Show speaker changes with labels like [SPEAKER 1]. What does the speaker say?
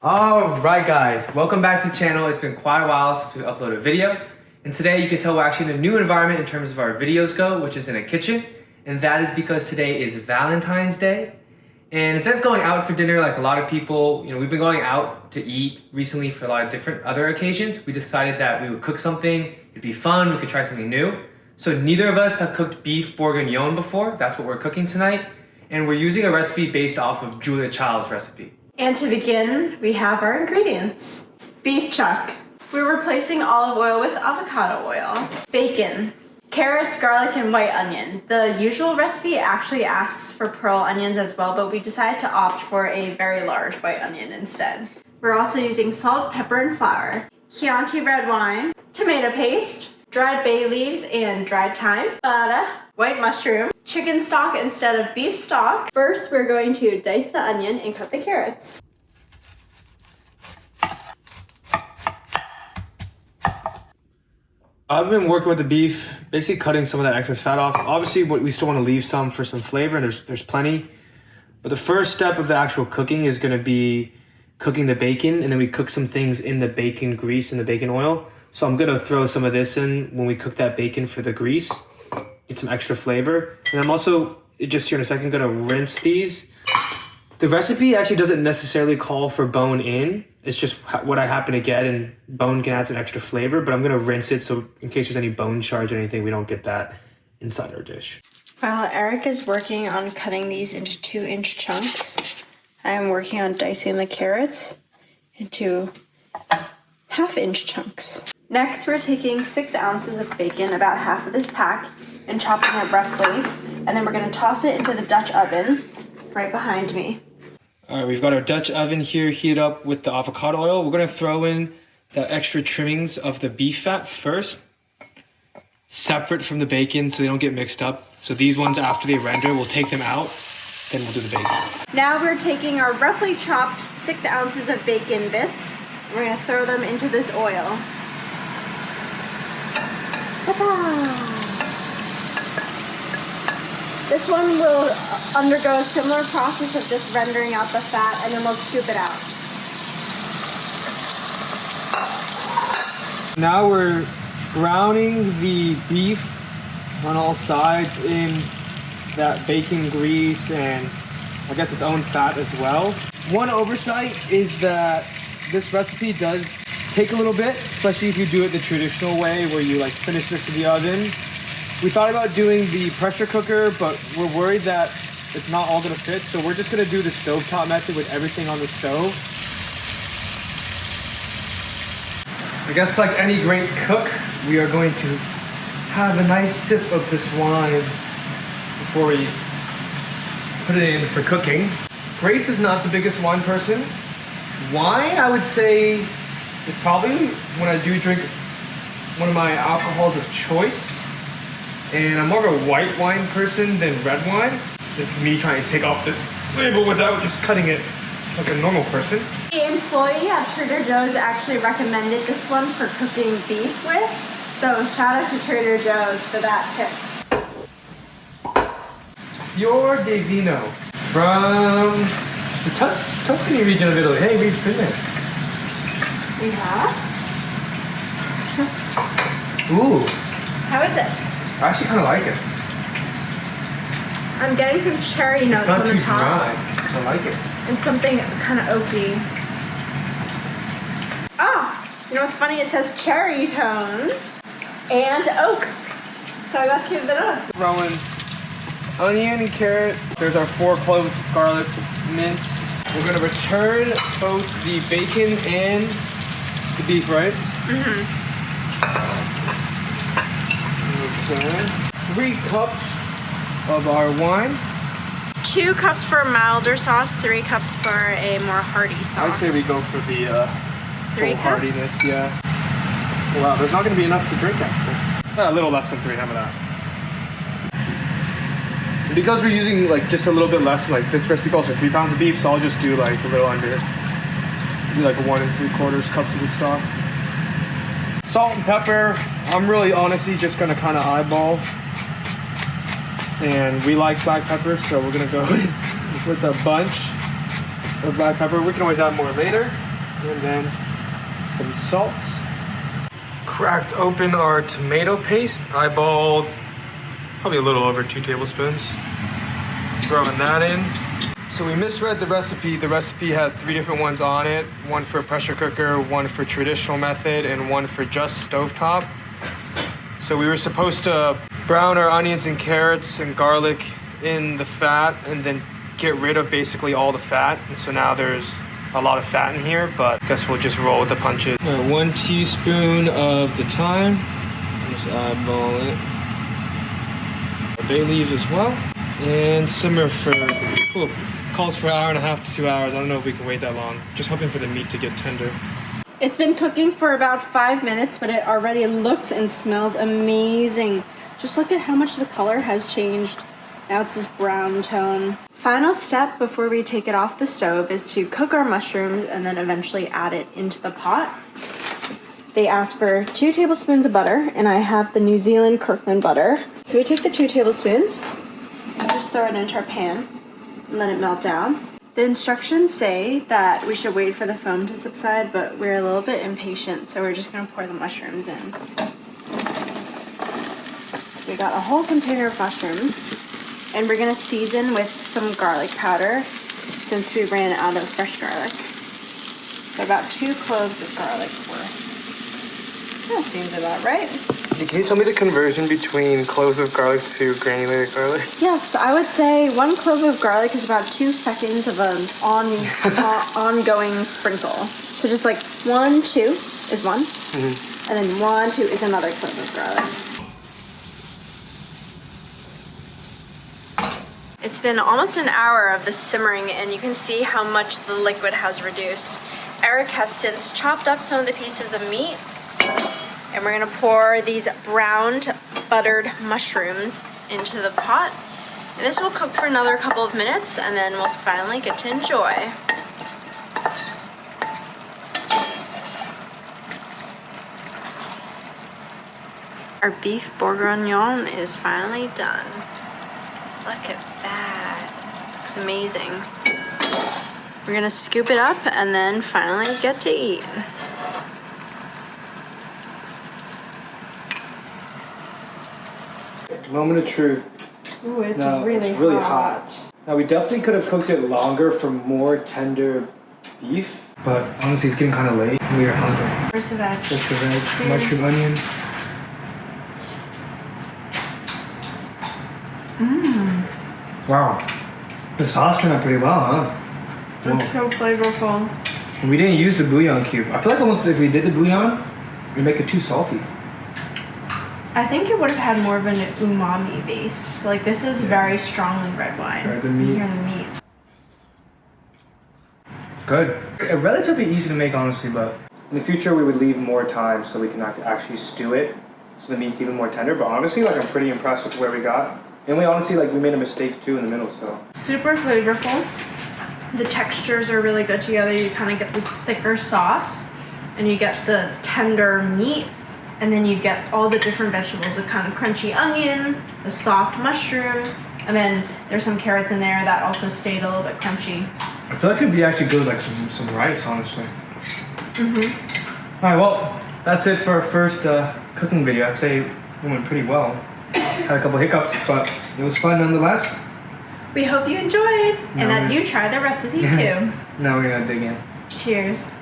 [SPEAKER 1] Alright guys, welcome back to the channel. It's been quite a while since we uploaded a video. And today you can tell we're actually in a new environment in terms of our videos go, which is in a kitchen. And that is because today is Valentine's Day. And instead of going out for dinner like a lot of people, we've been going out to eat recently for a lot of different other occasions. We decided that we would cook something, it'd be fun, we could try something new. So neither of us have cooked beef bourguignon before. That's what we're cooking tonight. And we're using a recipe based off of Julia Child's recipe.
[SPEAKER 2] And to begin, we have our ingredients. Beef chuck. We're replacing olive oil with avocado oil. Bacon. Carrots, garlic, and white onion. The usual recipe actually asks for pearl onions as well, but we decided to opt for a very large white onion instead. We're also using salt, pepper, and flour. Chianti red wine. Tomato paste. Dried bay leaves and dried thyme. Butter. White mushroom. Chicken stock instead of beef stock. First, we're going to dice the onion and cut the carrots.
[SPEAKER 1] I've been working with the beef, basically cutting some of that excess fat off. Obviously, we still want to leave some for some flavor, and there's plenty. But the first step of the actual cooking is going to be cooking the bacon, and then we cook some things in the bacon grease and the bacon oil. So I'm going to throw some of this in when we cook that bacon for the grease. Get some extra flavor. And I'm also, just here in a second, gonna rinse these. The recipe actually doesn't necessarily call for bone in. It's just what I happen to get, and bone can add some extra flavor, but I'm gonna rinse it so in case there's any bone shards or anything, we don't get that inside our dish.
[SPEAKER 2] While Eric is working on cutting these into 2-inch chunks, I'm working on dicing the carrots into 1/2-inch chunks. Next, we're taking 6 ounces of bacon, about half of this pack, and chopping it roughly, and then we're gonna toss it into the Dutch oven right behind me.
[SPEAKER 1] All right, we've got our Dutch oven here heated up with the avocado oil. We're gonna throw in the extra trimmings of the beef fat first, separate from the bacon so they don't get mixed up. So these ones, after they render, we'll take them out, then we'll do the bacon.
[SPEAKER 2] Now we're taking our roughly chopped 6 ounces of bacon bits. We're gonna throw them into this oil. This one will undergo a similar process of just rendering out the fat, and then we'll scoop it out.
[SPEAKER 1] Now we're browning the beef on all sides in that bacon grease and I guess its own fat as well. One oversight is that this recipe does take a little bit, especially if you do it the traditional way where you finish this in the oven. We thought about doing the pressure cooker, but we're worried that it's not all gonna fit, so we're just gonna do the stovetop method with everything on the stove. I guess like any great cook, we are going to have a nice sip of this wine before we put it in for cooking. Grace is not the biggest wine person. Wine, I would say, is probably when I do drink one of my alcohols of choice. And I'm more of a white wine person than red wine. This is me trying to take off this label without just cutting it like a normal person.
[SPEAKER 2] The employee at Trader Joe's actually recommended this one for cooking beef with. So shout out to Trader Joe's for that tip.
[SPEAKER 1] Fior di Vino from the Tuscany region of Italy. Hey, we've been there.
[SPEAKER 2] We have?
[SPEAKER 1] Ooh.
[SPEAKER 2] How is it?
[SPEAKER 1] I actually kind of like it.
[SPEAKER 2] I'm getting some cherry notes
[SPEAKER 1] It's not
[SPEAKER 2] on
[SPEAKER 1] too
[SPEAKER 2] the top.
[SPEAKER 1] dry. I like it.
[SPEAKER 2] And something kind of oaky. Oh, you know what's funny? It says cherry tones and oak. So I got 2 of the notes.
[SPEAKER 1] Throwing onion and carrot. There's our 4 cloves of garlic minced. We're gonna return both the bacon and the beef, right?
[SPEAKER 2] Mm-hmm.
[SPEAKER 1] Okay. 3 cups of our wine.
[SPEAKER 2] 2 cups for a milder sauce, 3 cups for a more hearty sauce.
[SPEAKER 1] I say we go for the
[SPEAKER 2] 3
[SPEAKER 1] full
[SPEAKER 2] cups?
[SPEAKER 1] heartiness, yeah. Wow, there's not gonna be enough to drink after. A little less than 3, how about that? And because we're using just a little bit less, this recipe calls for 3 pounds of beef, so I'll just do a little under. Do 1 3/4 cups of the stock. Salt and pepper, I'm really honestly just gonna kind of eyeball. And we like black pepper, so we're gonna go in with a bunch of black pepper. We can always add more later. And then some salts. Cracked open our tomato paste. Eyeballed probably a little over 2 tablespoons. Throwing that in. So we misread the recipe. The recipe had 3 different ones on it. One for pressure cooker, one for traditional method, and one for just stovetop. So we were supposed to brown our onions and carrots and garlic in the fat and then get rid of basically all the fat. And so now there's a lot of fat in here, but I guess we'll just roll with the punches. 1 teaspoon of the thyme. Just eyeball it. Bay leaves as well. And simmer for, calls for 1.5 to 2 hours. I don't know if we can wait that long. Just hoping for the meat to get tender.
[SPEAKER 2] It's been cooking for about 5 minutes, but it already looks and smells amazing. Just look at how much the color has changed. Now it's this brown tone. Final step before we take it off the stove is to cook our mushrooms and then eventually add it into the pot. They asked for 2 tablespoons of butter, and I have the New Zealand Kirkland butter. So we take the 2 tablespoons, just throw it into our pan, and let it melt down. The instructions say that we should wait for the foam to subside, but we're a little bit impatient, so we're just gonna pour the mushrooms in. So we got a whole container of mushrooms, and we're gonna season with some garlic powder since we ran out of fresh garlic. So about 2 cloves of garlic worth. That seems about right.
[SPEAKER 1] Can you tell me the conversion between cloves of garlic to granulated garlic?
[SPEAKER 2] Yes, I would say 1 clove of garlic is about 2 seconds of an ongoing sprinkle. So just like 1, 2 is one, and then 1, 2 is another clove of garlic. It's been almost an hour of this simmering, and you can see how much the liquid has reduced. Eric has since chopped up some of the pieces of meat, and we're gonna pour these browned buttered mushrooms into the pot. And this will cook for another couple of minutes, and then we'll finally get to enjoy. Our beef bourguignon is finally done. Look at that. Looks amazing. We're gonna scoop it up and then finally get to eat.
[SPEAKER 1] Moment of truth.
[SPEAKER 2] Ooh, it's
[SPEAKER 1] No,
[SPEAKER 2] really,
[SPEAKER 1] it's really
[SPEAKER 2] hot.
[SPEAKER 1] Now we definitely could have cooked it longer for more tender beef, but honestly it's getting kind of late. We are hungry.
[SPEAKER 2] Where's the veg?
[SPEAKER 1] Just the veg, mushroom, onion. Wow, the sauce turned out pretty well, huh?
[SPEAKER 2] It's so flavorful.
[SPEAKER 1] And we didn't use the bouillon cube. I feel like almost if we did the bouillon, we'd make it too salty.
[SPEAKER 2] I think it would have had more of an umami base. Like this is very strongly red wine.
[SPEAKER 1] Right, the meat.
[SPEAKER 2] Here, the meat.
[SPEAKER 1] Good. Relatively easy to make, honestly, but in the future we would leave more time so we can actually stew it, so the meat's even more tender. But honestly, like I'm pretty impressed with where we got. And we honestly, like we made a mistake too in the middle, so. Super
[SPEAKER 2] Flavorful. The textures are really good together. You kind of get this thicker sauce, and you get the tender meat. And then you get all the different vegetables, the kind of crunchy onion, the soft mushroom, and then there's some carrots in there that also stayed a little bit crunchy.
[SPEAKER 1] I feel like it'd be actually good with like some rice, honestly. Alright, well, that's it for our first cooking video. I'd say it went pretty well. Had a couple hiccups, but it was fun nonetheless.
[SPEAKER 2] We hope you enjoyed and that you try the recipe too.
[SPEAKER 1] Now we're gonna dig in.
[SPEAKER 2] Cheers.